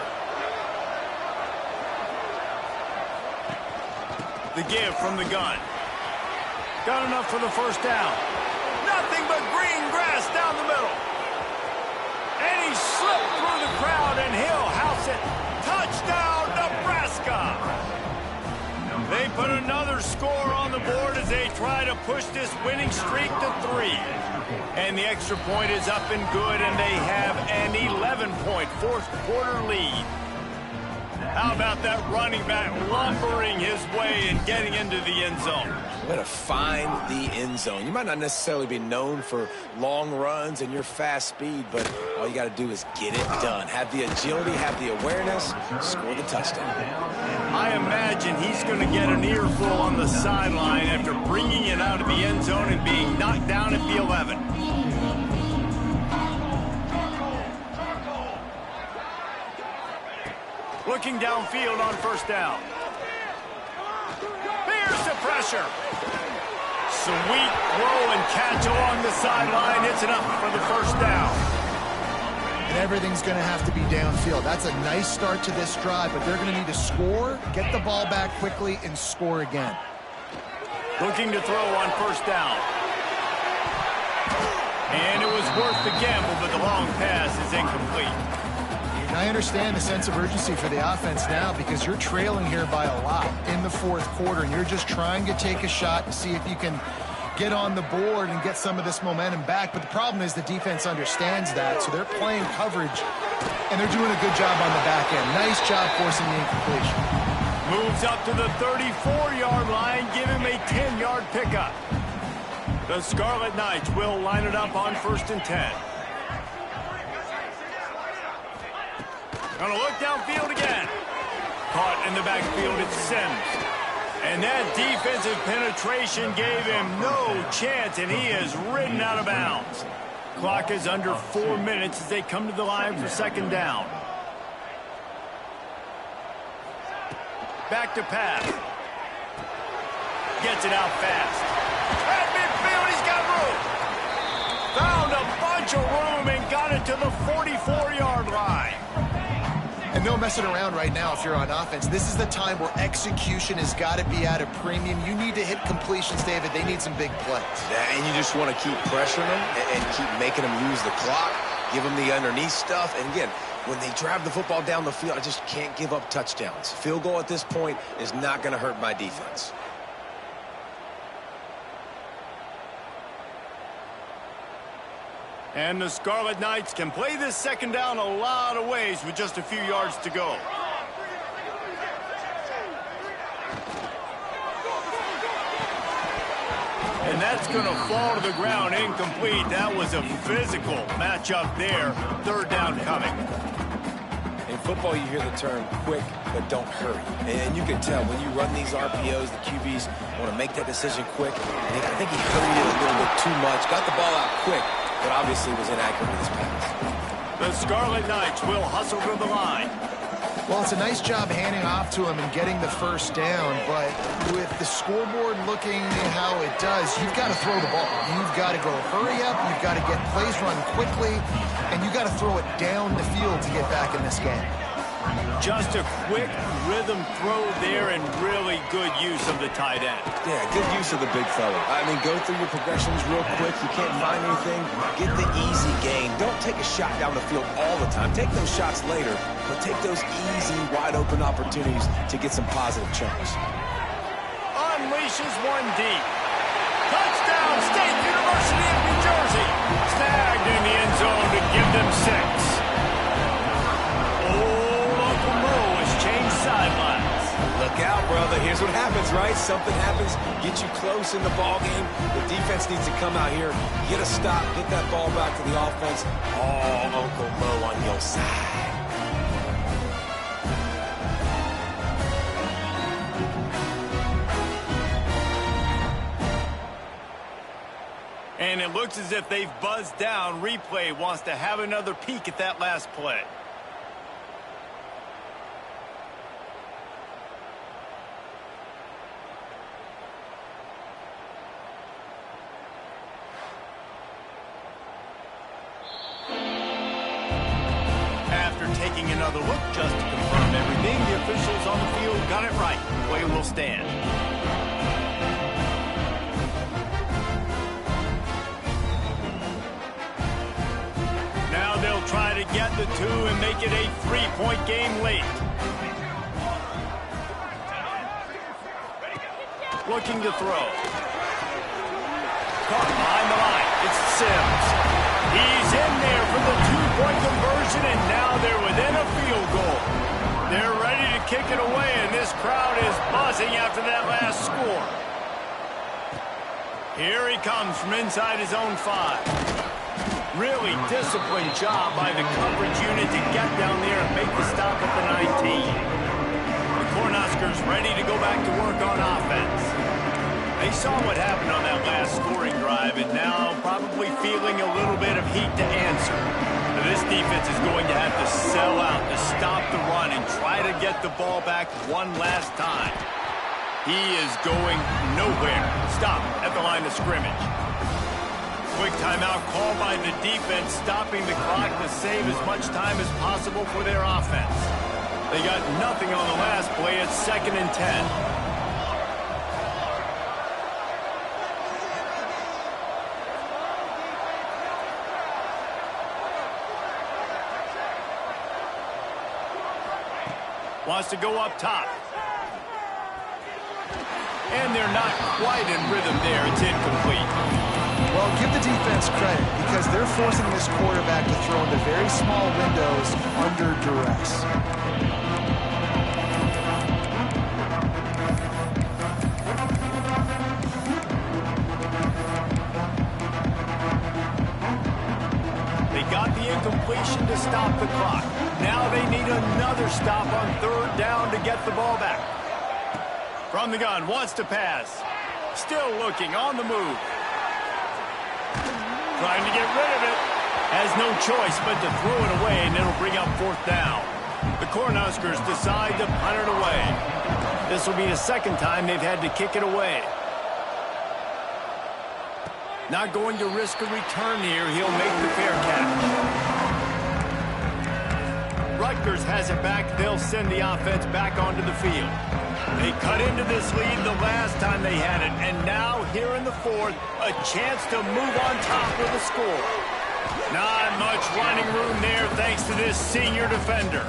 The give from the gun. Got enough for the first down. Nothing but green grass down the middle. And he slipped through the crowd, and he'll house it. Touchdown, Nebraska! They put another score on the board as they try to push this winning streak to 3. And the extra point is up and good, and they have an 11-point fourth-quarter lead. How about that running back lumbering his way and getting into the end zone? Way to find the end zone. You might not necessarily be known for long runs and your fast speed, but all you got to do is get it done. Have the agility, have the awareness, score the touchdown. I imagine he's going to get an earful on the sideline after bringing it out of the end zone and being knocked down at the 11. Looking downfield on first down. Here's the pressure. Sweet throw and catch along the sideline. It's enough for the first down. And everything's going to have to be downfield. That's a nice start to this drive, but they're going to need to score, get the ball back quickly, and score again. Looking to throw on first down. And it was worth the gamble, but the long pass is incomplete. And I understand the sense of urgency for the offense now because you're trailing here by a lot in the fourth quarter, and you're just trying to take a shot to see if you can get on the board and get some of this momentum back. But the problem is the defense understands that, so they're playing coverage, and they're doing a good job on the back end. Nice job forcing the incompletion. Moves up to the 34-yard line, give him a 10-yard pickup. The Scarlet Knights will line it up on 1st and 10. Gonna look downfield again. Caught in the backfield, it's Sims. And that defensive penetration gave him no chance, and he is ridden out of bounds. Clock is under 4 minutes as they come to the line for second down. Back to pass. Gets it out fast. At midfield, he's got room. Found a bunch of room and got it to the 44-yard line. And no messing around right now if you're on offense. This is the time where execution has got to be at a premium. You need to hit completions, David. They need some big plays. Yeah, and you just want to keep pressuring them and keep making them use the clock, give them the underneath stuff. And again, when they drive the football down the field, I just can't give up touchdowns. Field goal at this point is not going to hurt my defense. And the Scarlet Knights can play this second down a lot of ways with just a few yards to go. And that's going to fall to the ground incomplete. That was a physical matchup there. Third down coming. In football, you hear the term quick, but don't hurry. And you can tell when you run these RPOs, the QBs want to make that decision quick. And I think he hurried it a little bit too much, got the ball out quick, but obviously was inaccurate with his pass. The Scarlet Knights will hustle to the line. Well, it's a nice job handing off to him and getting the first down, but with the scoreboard looking how it does, you've got to throw the ball. You've got to go hurry up, you've got to get plays run quickly, and you've got to throw it down the field to get back in this game. Just a quick rhythm throw there and really good use of the tight end. Yeah, good use of the big fella. I mean, go through your progressions real quick. You can't find anything. Get the easy gain. Don't take a shot down the field all the time. Take those shots later, but take those easy, wide-open opportunities to get some positive chunks. Unleashes one deep. Touchdown, State University of New Jersey. Snagged in the end zone to give them 6. Sidelines. Look out, brother. Here's what happens, right? Something happens, get you close in the ball game. The defense needs to come out here, get a stop, get that ball back to the offense. Oh, Uncle Mo on your side. And it looks as if they've buzzed down. Replay wants to have another peek at that last play. Taking another look just to confirm everything, the officials on the field got it right. Play will stand. the two and make it a 3-point game late. Looking to throw. Caught behind the line. It's Sims. He's in there for the 2-point conversion, and now they're within a field goal. They're ready to kick it away, and this crowd is buzzing after that last score. Here he comes from inside his own 5. Really disciplined job by the coverage unit to get down there and make the stop at the 19. The Cornhuskers ready to go back to work on offense. They saw what happened on that last scoring drive, and now probably feeling a little bit of heat to answer. Now, this defense is going to have to sell out to stop the run and try to get the ball back one last time. He is going nowhere. Stop at the line of scrimmage. Quick timeout called by the defense, stopping the clock to save as much time as possible for their offense. They got nothing on the last play. It's 2nd and 10. Wants to go up top. And they're not quite in rhythm there. It's incomplete. Well, give the defense credit because they're forcing this quarterback to throw into very small windows under duress. They got the incompletion to stop the clock. Now they need another stop on 3rd down to get the ball back. From the gun, wants to pass. Still looking, on the move. Trying to get rid of it. Has no choice but to throw it away, and it'll bring up 4th down. The Cornhuskers decide to punt it away. This will be the 2nd time they've had to kick it away. Not going to risk a return here. He'll make the fair catch. Rutgers has it back. They'll send the offense back onto the field. They cut into this lead the last time they had it, and now here in the 4th, a chance to move on top with a score. Not much running room there thanks to this senior defender.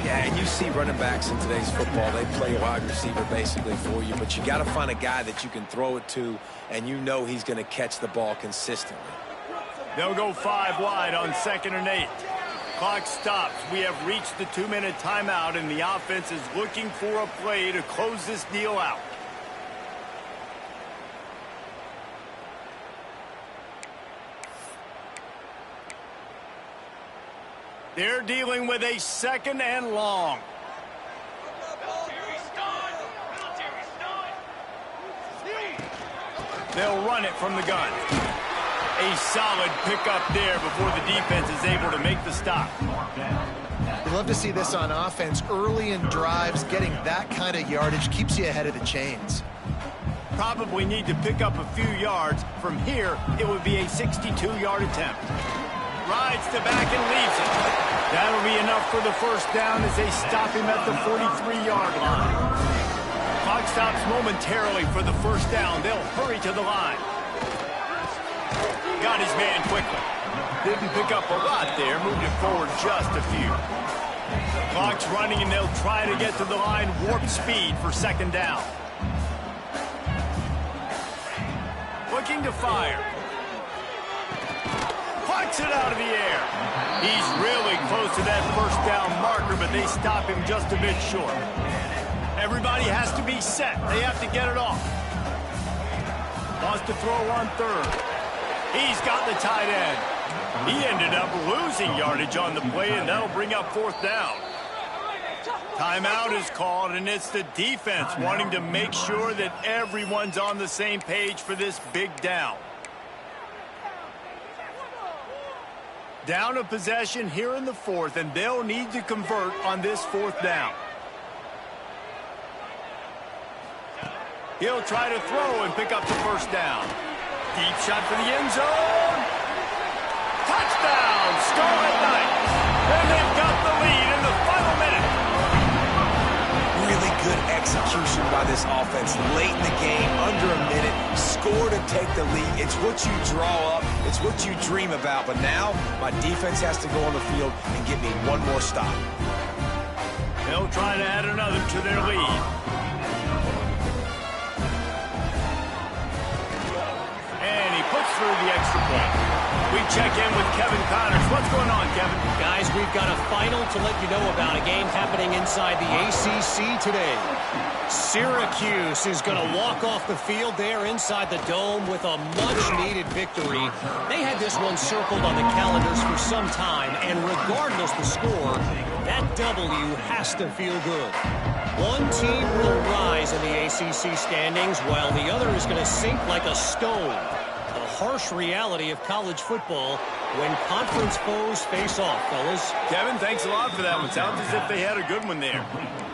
Yeah, and you see running backs in today's football, they play wide receiver basically for you, but you got to find a guy that you can throw it to, and you know he's going to catch the ball consistently. They'll go 5 wide on 2nd and 8. Clock stops. We have reached the 2-minute timeout, and the offense is looking for a play to close this deal out. They're dealing with a 2nd and long. They'll run it from the gun. A solid pickup there before the defense is able to make the stop. You love to see this on offense. Early in drives, getting that kind of yardage keeps you ahead of the chains. Probably need to pick up a few yards. From here, it would be a 62-yard attempt. Rides to back and leaves it. That'll be enough for the 1st down as they stop him at the 43-yard line. Clock stops momentarily for the 1st down. They'll hurry to the line. Got his man quickly. Didn't pick up a lot there. Moved it forward just a few. Clock's running, and they'll try to get to the line warp speed for 2nd down. Looking to fire. Pucks it out of the air. He's really close to that 1st down marker, but they stop him just a bit short. Everybody has to be set. They have to get it off. Wants to throw on 3rd. He's got the tight end. He ended up losing yardage on the play, and that'll bring up 4th down. Timeout is called, and it's the defense wanting to make sure that everyone's on the same page for this big down. Down a possession here in the 4th, and they'll need to convert on this 4th down. He'll try to throw and pick up the 1st down. Deep shot for the end zone. Touchdown, Scarlet Knights. And they've got the lead in the final minute. Really good execution by this offense late in the game, under a minute, score to take the lead. It's what you draw up. It's what you dream about. But now my defense has to go on the field and get me one more stop. They'll try to add another to their lead. And he puts through the extra point. We check in with Kevin Connors. What's going on, Kevin? Guys, we've got a final to let you know about, a game happening inside the ACC today. Syracuse is going to walk off the field there inside the Dome with a much-needed victory. They had this one circled on the calendars for some time, and regardless the score, that W has to feel good. One team will rise in the ACC standings, while the other is going to sink like a stone. The harsh reality of college football when conference foes face off, fellas. Kevin, thanks a lot for that one. Sounds as if they had a good one there.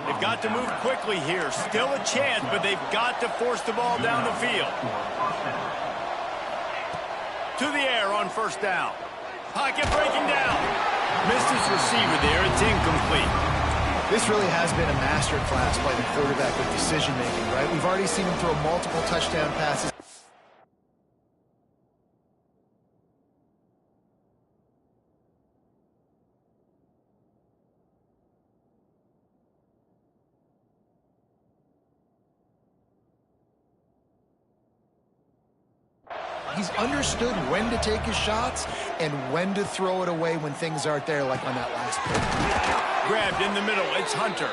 They've got to move quickly here. Still a chance, but they've got to force the ball down the field. To the air on first down. Pocket breaking down. Missed his receiver there. It's incomplete. This really has been a masterclass by the quarterback with decision-making, right? We've already seen him throw multiple touchdown passes. He's understood when to take his shots and when to throw it away when things aren't there, like on that last play. Grabbed in the middle. It's Hunter.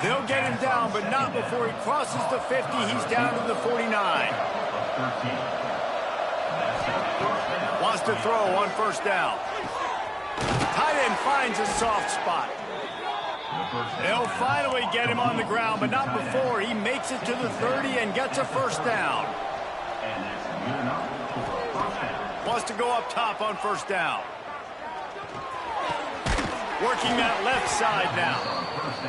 They'll get him down, but not before he crosses the 50. He's down to the 49. Wants to throw on first down. Tight end finds a soft spot. They'll finally get him on the ground, but not before he makes it to the 30 and gets a first down. Wants to go up top on first down. Working that left side now.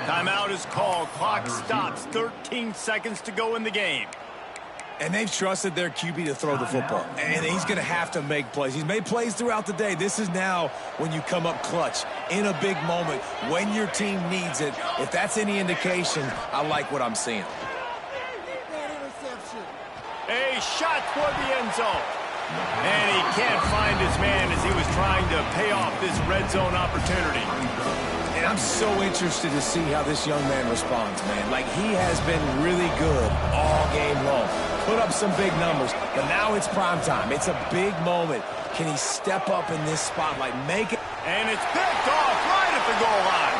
Timeout is called. Clock stops. 13 seconds to go in the game. And they've trusted their QB to throw the football. And he's going to have to make plays. He's made plays throughout the day. This is now when you come up clutch in a big moment when your team needs it. If that's any indication, I like what I'm seeing. A shot toward the end zone. And he can't find his man as he was trying to pay off this red zone opportunity. And I'm so interested to see how this young man responds, man. Like, he has been really good all game long. Put up some big numbers, but now it's prime time. It's a big moment. Can he step up in this spotlight, make it? And it's picked off right at the goal line.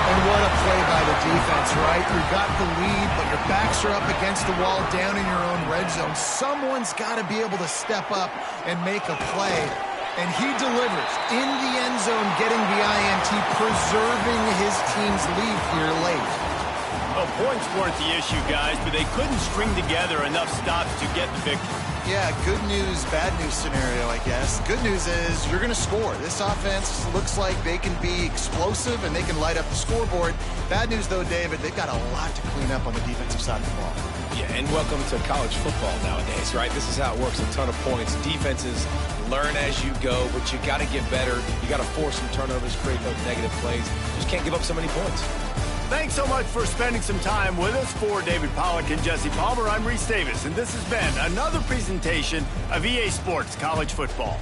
And what a play by the defense, right? You've got the lead, but your backs are up against the wall down in your own red zone. Someone's got to be able to step up and make a play. And he delivers in the end zone, getting the INT, preserving his team's lead here late. Well, points weren't the issue, guys, but they couldn't string together enough stops to get the victory. Yeah, good news, bad news scenario, I guess. Good news is you're going to score. This offense looks like they can be explosive and they can light up the scoreboard. Bad news, though, David, they've got a lot to clean up on the defensive side of the ball. Yeah, and welcome to college football nowadays, right? This is how it works, a ton of points. Defenses learn as you go, but you got to get better. You got to force some turnovers, create those negative plays. Just can't give up so many points. Thanks so much for spending some time with us. For David Pollack and Jesse Palmer, I'm Reese Davis, and this has been another presentation of EA Sports College Football.